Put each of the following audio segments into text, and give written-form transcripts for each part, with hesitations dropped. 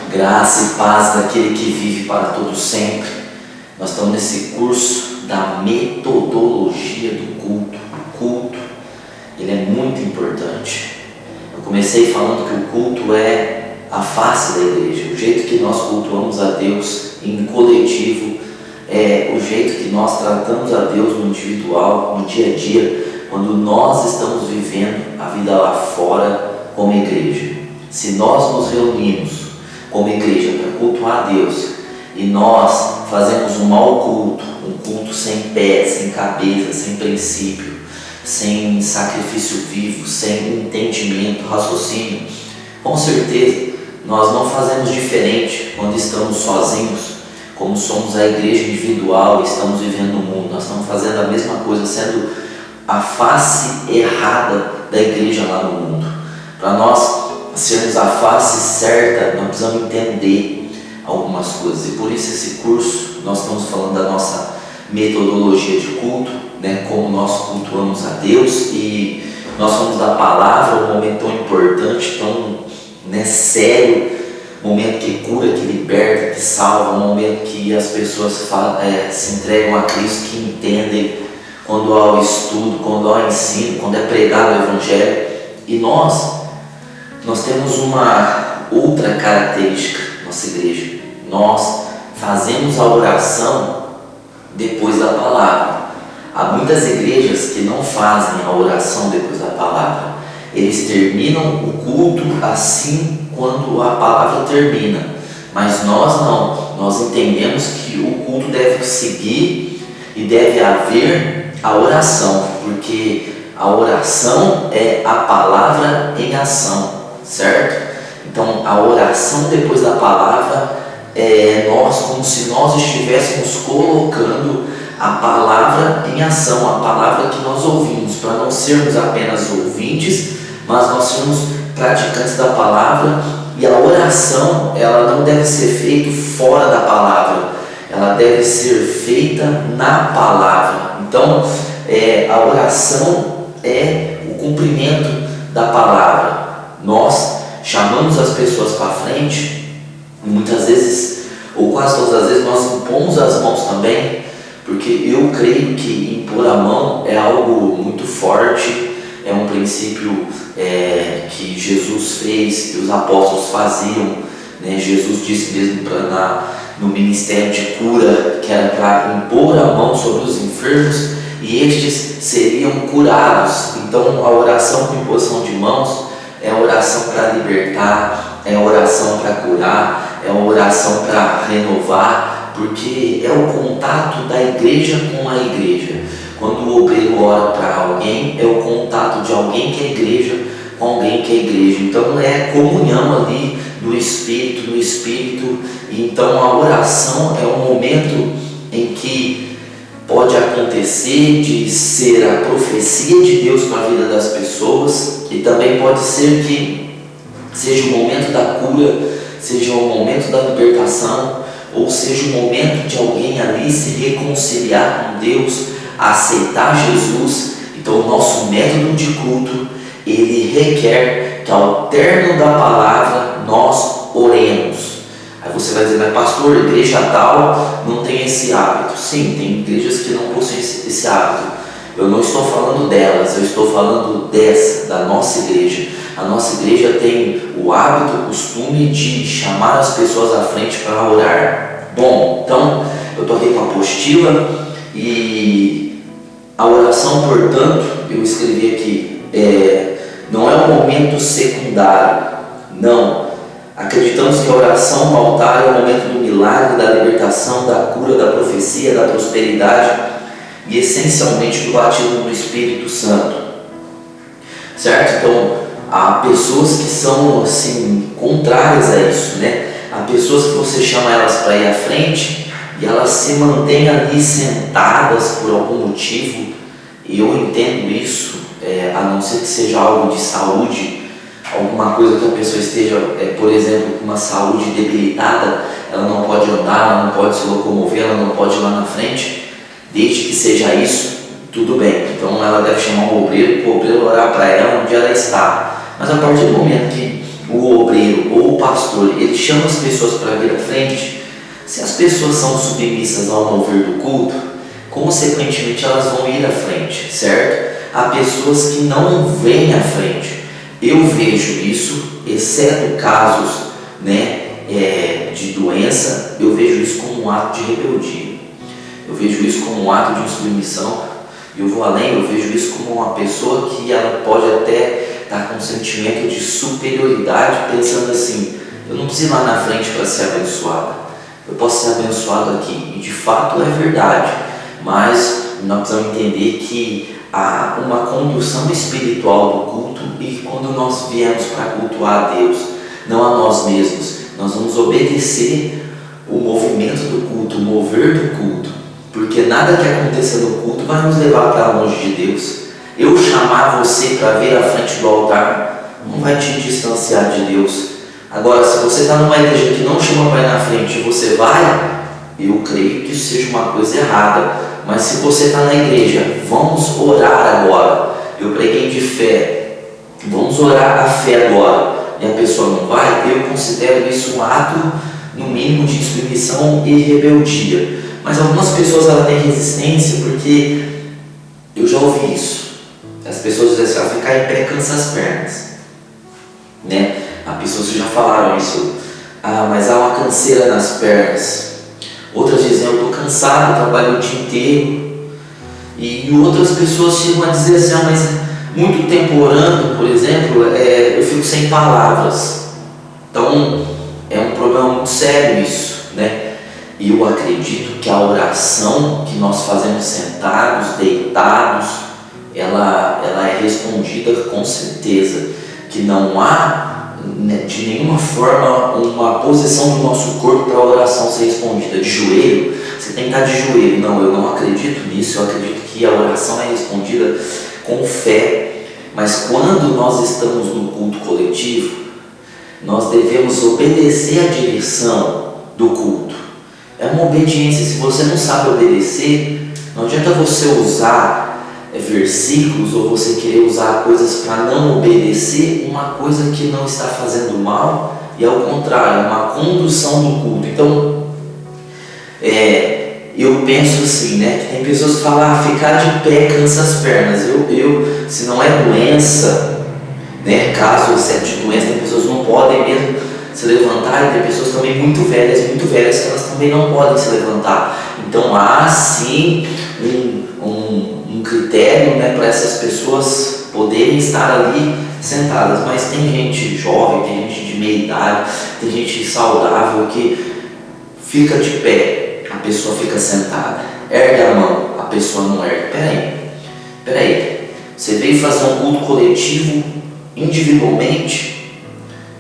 Graça e paz daquele que vive para todo sempre. Nós estamos nesse curso da metodologia do culto. O culto, ele é muito importante. Eu comecei falando que o culto é a face da igreja, o jeito que nós cultuamos a Deus em coletivo, é o jeito que nós tratamos a Deus no individual, no dia a dia, quando nós estamos vivendo a vida lá fora como igreja. Se nós nos reunimos como igreja para cultuar a Deus e nós fazemos um mau culto, um culto sem pé, sem cabeça, sem princípio, sem sacrifício vivo, sem entendimento, raciocínio, com certeza nós não fazemos diferente quando estamos sozinhos, como somos a igreja individual e estamos vivendo no mundo. Nós estamos fazendo a mesma coisa, sendo a face errada da igreja lá no mundo. Para nós sermos a face certa, nós precisamos entender algumas coisas, e por isso esse curso nós estamos falando da nossa metodologia de culto, como nós cultuamos a Deus, e nós falamos da palavra, um momento tão importante, tão sério, um momento que cura, que liberta, que salva, um momento que as pessoas se entregam a Cristo, que entendem quando há o estudo, quando há o ensino, quando é pregado o Evangelho. E nós temos uma outra característica na nossa igreja. Nós fazemos a oração depois da palavra. Há muitas igrejas que não fazem a oração depois da palavra. Eles terminam o culto assim quando a palavra termina. Mas nós não. Nós entendemos que o culto deve seguir e deve haver a oração, porque a oração é a palavra em ação, certo? Então a oração depois da palavra é como se nós estivéssemos colocando a palavra em ação, a palavra que nós ouvimos, para não sermos apenas ouvintes, mas nós sermos praticantes da palavra. E a oração, ela não deve ser feita fora da palavra, ela deve ser feita na palavra. Então a oração é o cumprimento da palavra. Nós chamamos as pessoas para frente, e muitas vezes, ou quase todas as vezes, nós impomos as mãos também, porque eu creio que impor a mão é algo muito forte, é um princípio que Jesus fez, que os apóstolos faziam, Jesus disse mesmo no ministério de cura, que era para impor a mão sobre os enfermos e estes seriam curados. Então a oração com imposição de mãos é a oração para libertar, é a oração para curar, é a oração para renovar, porque é o contato da igreja com a igreja. Quando o obreiro ora para alguém, é o contato de alguém que é igreja com alguém que é igreja. Então é a comunhão ali no Espírito, e então a oração é um momento em que pode acontecer de ser a profecia de Deus para a vida das pessoas, e também pode ser que seja o momento da cura, seja o momento da libertação, ou seja o momento de alguém ali se reconciliar com Deus, aceitar Jesus. Então o nosso método de culto, ele requer que ao término da palavra nós oremos. Aí você vai dizer, mas pastor, igreja tal não tem esse hábito. Sim, tem igrejas que não possuem esse hábito. Eu não estou falando delas, eu estou falando da nossa igreja. A nossa igreja tem o hábito, o costume de chamar as pessoas à frente para orar. Bom, então eu estou aqui com a apostila, e a oração, portanto, eu escrevi aqui, não é um momento secundário, não. Acreditamos que a oração no altar é o momento do milagre, da libertação, da cura, da profecia, da prosperidade e essencialmente do batismo no Espírito Santo, certo? Então há pessoas que são assim contrárias a isso, Há pessoas que você chama elas para ir à frente e elas se mantêm ali sentadas por algum motivo, e eu entendo isso, a não ser que seja algo de saúde, alguma coisa que a pessoa esteja, por exemplo, com uma saúde debilitada, ela não pode andar, ela não pode se locomover, ela não pode ir lá na frente. Desde que seja isso, tudo bem. Então ela deve chamar o obreiro orar para ela onde ela está. Mas a partir do momento que o obreiro ou o pastor, ele chama as pessoas para vir à frente, se as pessoas são submissas ao mover do culto, consequentemente elas vão ir à frente, certo? Há pessoas que não vêm à frente. Eu vejo isso, exceto casos, de doença, eu vejo isso como um ato de rebeldia. Eu vejo isso como um ato de insubmissão. Eu vou além, eu vejo isso como uma pessoa que ela pode até estar com um sentimento de superioridade, pensando assim, eu não preciso ir lá na frente para ser abençoada, eu posso ser abençoado aqui. E de fato é verdade, mas nós precisamos entender que há uma condução espiritual do culto, e quando nós viemos para cultuar a Deus, não a nós mesmos, nós vamos obedecer o movimento do culto, o mover do culto, porque nada que aconteça no culto vai nos levar para longe de Deus. Eu chamar você para vir à frente do altar não vai te distanciar de Deus. Agora, se você está numa igreja que não chama para ir na frente e você vai, eu creio que isso seja uma coisa errada. Mas se você está na igreja, vamos orar agora. Eu preguei de fé, vamos orar a fé agora, e a pessoa não vai, eu considero isso um ato, no mínimo, de insubmissão e rebeldia. Mas algumas pessoas elas têm resistência, porque eu já ouvi isso. As pessoas dizem assim, ficar em pé cansa as pernas, As pessoas já falaram isso. Mas há uma canseira nas pernas. Outras dizem, eu estou cansado, eu trabalho o dia inteiro. E outras pessoas chegam a dizer assim, mas muito tempo orando, por exemplo, eu fico sem palavras. Então é um problema muito sério isso, E eu acredito que a oração que nós fazemos sentados, deitados, ela é respondida com certeza. Que não há de nenhuma forma uma posição do nosso corpo para a oração ser respondida. De joelho, você tem que estar de joelho. Não, eu não acredito nisso. Eu acredito que a oração é respondida com fé. Mas quando nós estamos no culto coletivo, nós devemos obedecer a direção do culto. É uma obediência. Se você não sabe obedecer, não adianta você usar versículos ou você querer usar coisas para não obedecer uma coisa que não está fazendo mal, e ao contrário, é uma condução do culto. Então, eu penso assim, que tem pessoas que falam, ficar de pé cansa as pernas. Se não é doença, caso exceto de doença, tem pessoas que não podem mesmo se levantar, e tem pessoas também muito velhas que elas também não podem se levantar. Então há sim um critério, para essas pessoas poderem estar ali sentadas. Mas tem gente jovem, tem gente de meia idade, tem gente saudável que fica de pé, a pessoa fica sentada, ergue a mão, a pessoa não ergue. Peraí, você veio fazer um culto coletivo individualmente?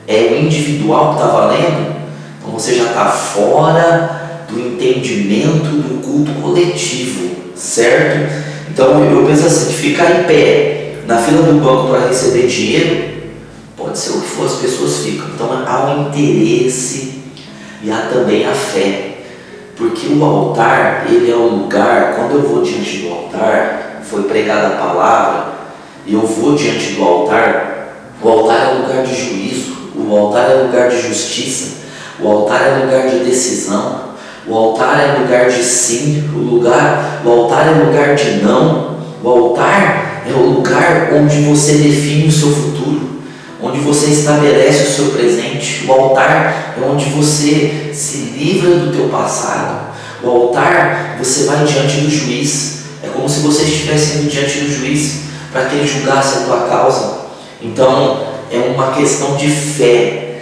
É o individual que está valendo? Então você já está fora do entendimento do culto coletivo, certo? Então eu penso assim, de ficar em pé na fila do banco para receber dinheiro, pode ser o que for, as pessoas ficam. Então há um interesse e há também a fé, porque o altar, ele é um lugar, quando eu vou diante do altar, foi pregada a palavra, e eu vou diante do altar, o altar é lugar de juízo, o altar é lugar de justiça, o altar é lugar de decisão, o altar é lugar de sim, o altar é lugar de não. O altar é o lugar onde você define o seu futuro, onde você estabelece o seu presente. O altar é onde você se livra do teu passado. O altar, você vai diante do juiz. É como se você estivesse indo diante do juiz para que ele julgasse a tua causa. Então é uma questão de fé.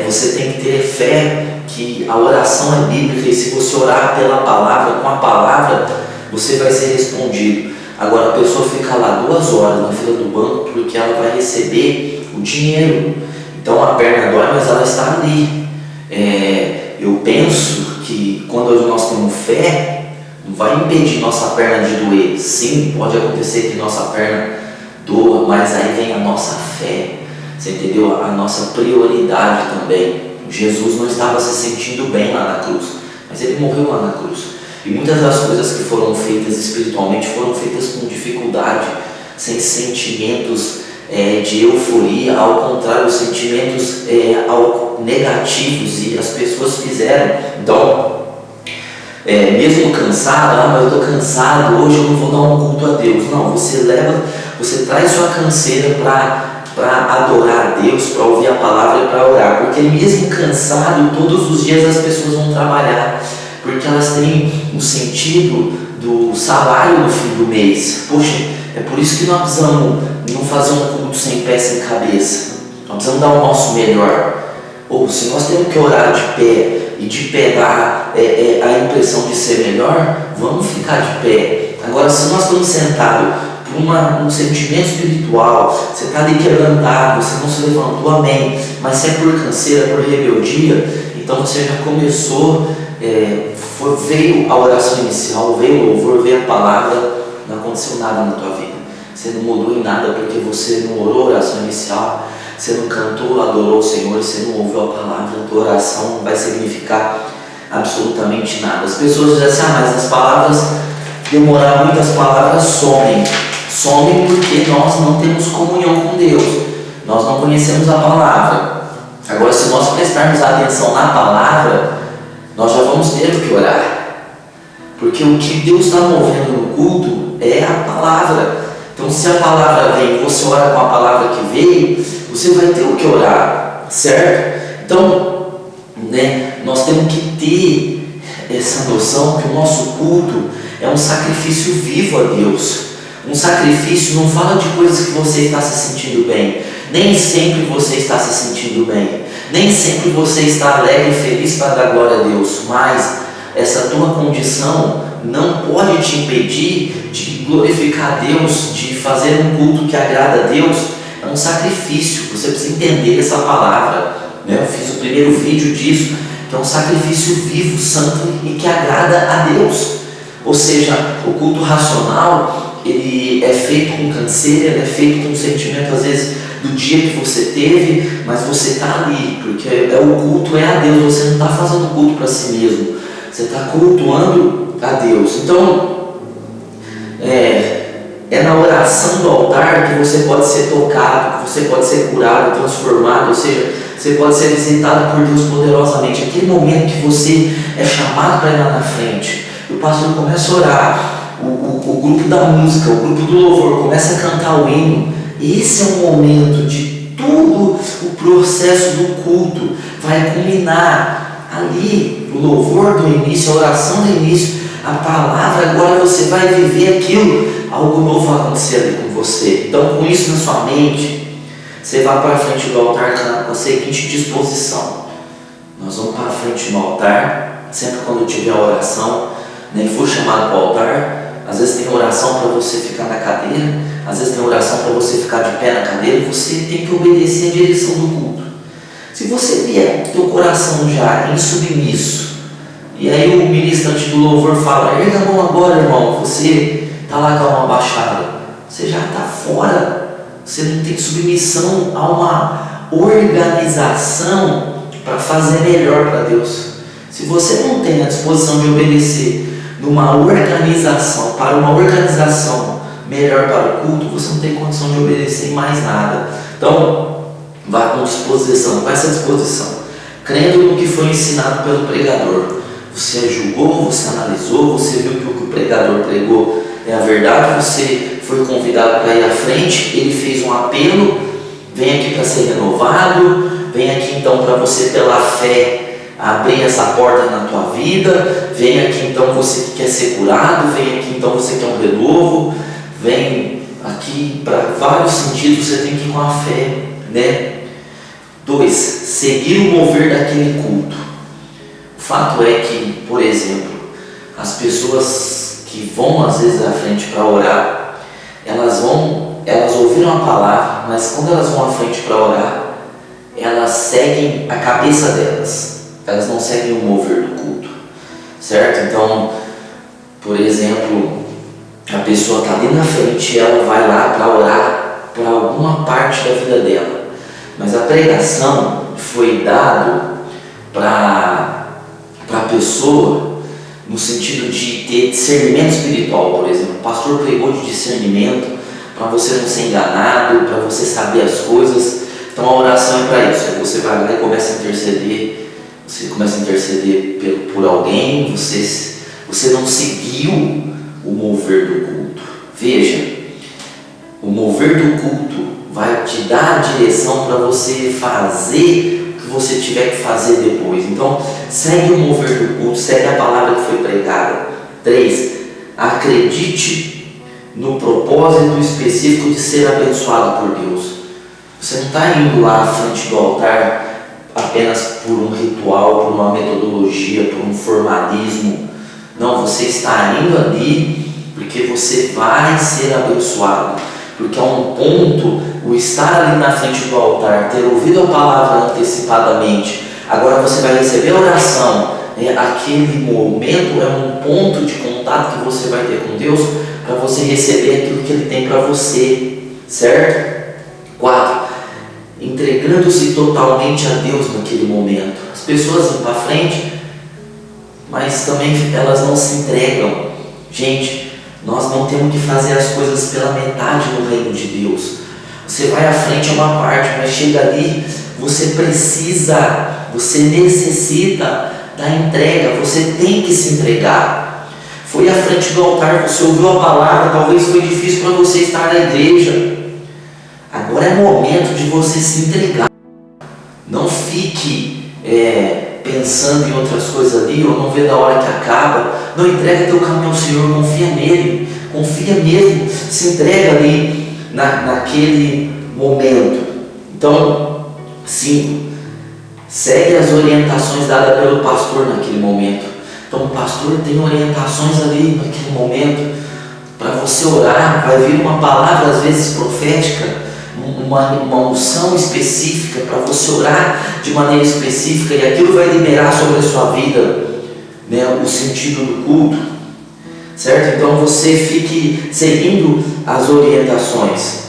Você tem que ter fé que a oração é bíblica, e se você orar pela palavra, com a palavra, você vai ser respondido. Agora a pessoa fica lá 2 horas na fila do banco porque ela vai receber o dinheiro. Então a perna dói, mas ela está ali. Eu penso que quando nós temos fé, não vai impedir nossa perna de doer. Sim, pode acontecer que nossa perna doa, mas aí vem a nossa fé. Você entendeu? A nossa prioridade também. Jesus não estava se sentindo bem lá na cruz, mas ele morreu lá na cruz. E muitas das coisas que foram feitas espiritualmente foram feitas com dificuldade, sem sentimentos de euforia, ao contrário, os sentimentos negativos, e as pessoas fizeram. Então, mesmo cansado, mas eu estou cansado, hoje eu não vou dar um culto a Deus. Não, você traz sua canseira para adorar a Deus, para ouvir a palavra e para orar, porque mesmo cansado, todos os dias as pessoas vão trabalhar, porque elas têm um sentido do salário no fim do mês. Poxa, é por isso que nós precisamos não fazer um culto sem pé, sem cabeça. Nós precisamos dar o nosso melhor. Ou se nós temos que orar de pé, e de pé dar a impressão de ser melhor, vamos ficar de pé. Agora, se nós estamos sentados por um sentimento espiritual, você está ali quebrantado, você não se levantou, amém, mas se é por canseira, por rebeldia, então você já começou, veio a oração inicial, veio o louvor, veio a palavra, não aconteceu nada na tua vida. Você não mudou em nada porque você não orou a oração inicial, você não cantou, adorou o Senhor, você não ouviu a palavra, a tua oração não vai significar absolutamente nada. As pessoas dizem assim, mas as palavras, demorar muito, as palavras somem. Somem porque nós não temos comunhão com Deus, nós não conhecemos a palavra. Agora, se nós prestarmos atenção na palavra, nós já vamos ter o que orar, porque o que Deus está movendo no culto é a palavra. Então, se a palavra vem e você ora com a palavra que veio, você vai ter o que orar, certo? Então, nós temos que ter essa noção que o nosso culto é um sacrifício vivo a Deus. Um sacrifício não fala de coisas que você está se sentindo bem. Nem sempre você está se sentindo bem. Nem sempre você está alegre e feliz para dar glória a Deus. Mas essa tua condição não pode te impedir de glorificar a Deus, de fazer um culto que agrada a Deus. É um sacrifício, você precisa entender essa palavra. Eu fiz o primeiro vídeo disso, que é um sacrifício vivo, santo e que agrada a Deus. Ou seja, o culto racional, ele é feito com canseira, ele é feito com sentimento, às vezes, do dia que você teve, mas você está ali, porque o culto é a Deus, você não está fazendo culto para si mesmo, você está cultuando a Deus. Então, é na oração do altar que você pode ser tocado, que você pode ser curado, transformado, ou seja, você pode ser visitado por Deus poderosamente. Aquele momento que você é chamado para ir lá na frente, o pastor começa a orar, o grupo da música, o grupo do louvor começa a cantar o hino. Esse é o momento de todo o processo do culto, vai culminar ali, o louvor do início, a oração do início, a palavra. Agora você vai viver aquilo, algo novo vai acontecer ali com você. Então, com isso na sua mente, você vai para a frente do altar com a seguinte disposição: nós vamos para a frente do altar, sempre quando tiver a oração, nem for chamado para o altar. Às vezes tem oração para você ficar na cadeira, às vezes tem oração para você ficar de pé na cadeira. Você tem que obedecer a direção do culto. Se você vier com o teu coração já insubmisso, e aí o ministrante do louvor fala, erga a mão agora, irmão, você está lá com a mão abaixada, você já está fora, você não tem submissão a uma organização para fazer melhor para Deus. Se você não tem a disposição de obedecer numa organização, para uma organização melhor para o culto, você não tem condição de obedecer em mais nada. Então, vá com disposição, com essa disposição, crendo no que foi ensinado pelo pregador. Você julgou, você analisou, você viu que o que o pregador pregou é a verdade, você foi convidado para ir à frente, ele fez um apelo, vem aqui para ser renovado, vem aqui então para você pela fé abrir essa porta na tua vida, vem aqui então você que quer ser curado, vem aqui então você que quer um renovo, vem aqui para vários sentidos, você tem que ir com a fé, 2. Seguir o mover daquele culto. O fato é que, por exemplo, as pessoas que vão às vezes à frente para orar, elas ouviram a palavra, mas quando elas vão à frente para orar, elas seguem a cabeça delas. Elas não seguem o mover do culto, certo? Então, por exemplo, a pessoa está ali na frente e ela vai lá para orar por alguma parte da vida dela, mas a pregação foi dada para a pessoa no sentido de ter discernimento espiritual. Por exemplo, o pastor pregou de discernimento, para você não ser enganado, para você saber as coisas. Então a oração é para isso. Aí você vai lá e começa a interceder. Você começa a interceder por alguém, você não seguiu o mover do culto. Veja, o mover do culto vai te dar a direção para você fazer o que você tiver que fazer depois. Então, segue o mover do culto, segue a palavra que foi pregada. 3. Acredite no propósito específico de ser abençoado por Deus. Você não está indo lá à frente do altar apenas por um ritual, por uma metodologia, por um formalismo. Não, você está indo ali porque você vai ser abençoado. Porque a um ponto, o estar ali na frente do altar, ter ouvido a palavra antecipadamente, agora você vai receber a oração, aquele momento é um ponto de contato que você vai ter com Deus para você receber aquilo que Ele tem para você, certo? 4. Entregando-se totalmente a Deus naquele momento. As pessoas vão para frente, mas também elas não se entregam. Gente, nós não temos que fazer as coisas pela metade no reino de Deus. Você vai à frente é uma parte, mas chega ali, você precisa, você necessita da entrega, você tem que se entregar. Foi à frente do altar, você ouviu a palavra, talvez foi difícil para você estar na igreja. Agora é momento de você se entregar. Não fique pensando em outras coisas ali, ou não vê da hora que acaba. Não, entrega teu caminho ao Senhor, confia nele, confia mesmo, se entrega ali naquele momento. Então, 5. Segue as orientações dadas pelo pastor naquele momento. Então o pastor tem orientações ali naquele momento para você orar, vai vir uma palavra às vezes profética, uma unção específica para você orar de maneira específica, e aquilo vai liberar sobre a sua vida, né, o sentido do culto, certo? Então você fique seguindo as orientações,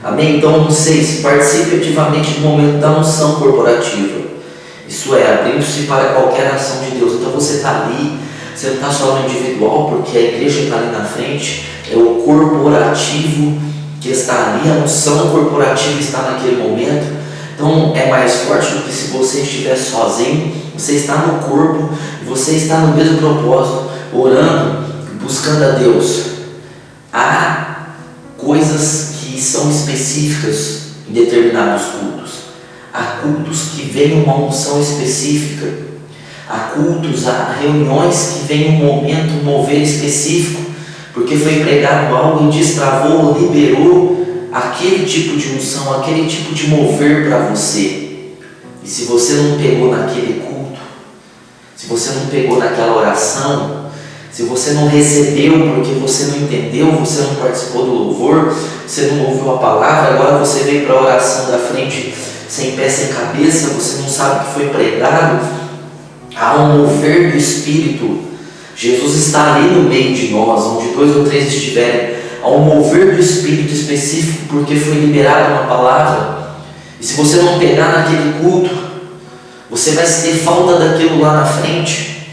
amém? Então 6, participe ativamente do momento da unção corporativa, isso é, abrindo-se para qualquer ação de Deus. Então você está ali, você não está só no individual, porque a igreja está ali na frente, é o corporativo que está ali, a unção corporativa está naquele momento. Então é mais forte do que se você estiver sozinho. Você está no corpo, você está no mesmo propósito, orando, buscando a Deus. Há coisas que são específicas em determinados cultos. Há cultos que vem uma unção específica. Há cultos, há reuniões que vem um momento, um mover específico, porque foi pregado algo e destravou, liberou aquele tipo de unção, aquele tipo de mover para você. E se você não pegou naquele culto, se você não pegou naquela oração, se você não recebeu porque você não entendeu, você não participou do louvor, você não ouviu a palavra, agora você veio para a oração da frente sem pé, sem cabeça, você não sabe o que foi pregado, há um mover do Espírito. Jesus está ali no meio de nós, onde 2 ou 3 estiverem, há um mover do Espírito específico, porque foi liberada uma palavra. E se você não pegar naquele culto, você vai ter falta daquilo lá na frente,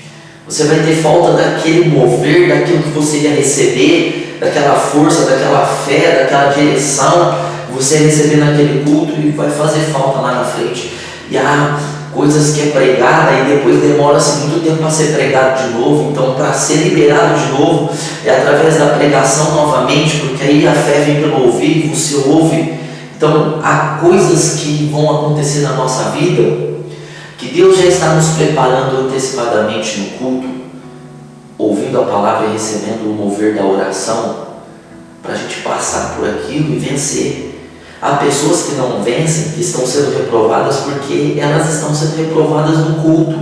você vai ter falta daquele mover, daquilo que você ia receber, daquela força, daquela fé, daquela direção que você ia receber naquele culto, e vai fazer falta lá na frente. E há coisas que é pregada e depois demora-se muito tempo para ser pregado de novo. Então, para ser liberado de novo é através da pregação novamente, porque aí a fé vem pelo ouvir e você ouve. Então, há coisas que vão acontecer na nossa vida que Deus já está nos preparando antecipadamente no culto, ouvindo a palavra e recebendo o mover da oração, para a gente passar por aquilo e vencer. Há pessoas que não vencem, que estão sendo reprovadas porque elas estão sendo reprovadas no culto.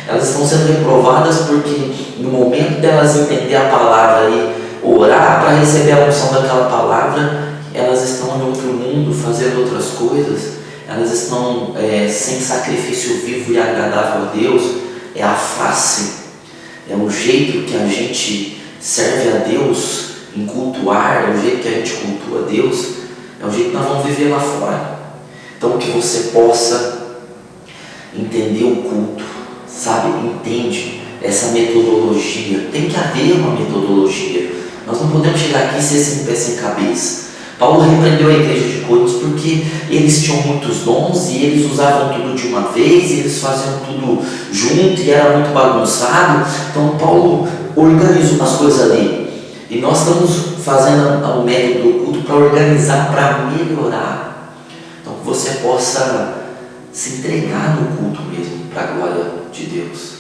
Elas estão sendo reprovadas porque no momento delas entender a palavra e orar para receber a unção daquela palavra, elas estão em outro mundo, fazendo outras coisas. Elas estão sem sacrifício vivo e agradável a Deus. É a face, é o jeito que a gente serve a Deus em cultuar, é o jeito que a gente cultua a Deus. É o jeito que nós vamos viver lá fora. Então que você possa entender o culto, sabe? Entende essa metodologia. Tem que haver uma metodologia. Nós não podemos chegar aqui e ser sem pé sem cabeça. Paulo repreendeu a igreja de Coríntios porque eles tinham muitos dons e eles usavam tudo de uma vez, e eles faziam tudo junto e era muito bagunçado. Então Paulo organizou umas coisas ali. E nós estamos fazendo o método do culto para organizar, para melhorar. Então que você possa se entregar no culto mesmo, para a glória de Deus.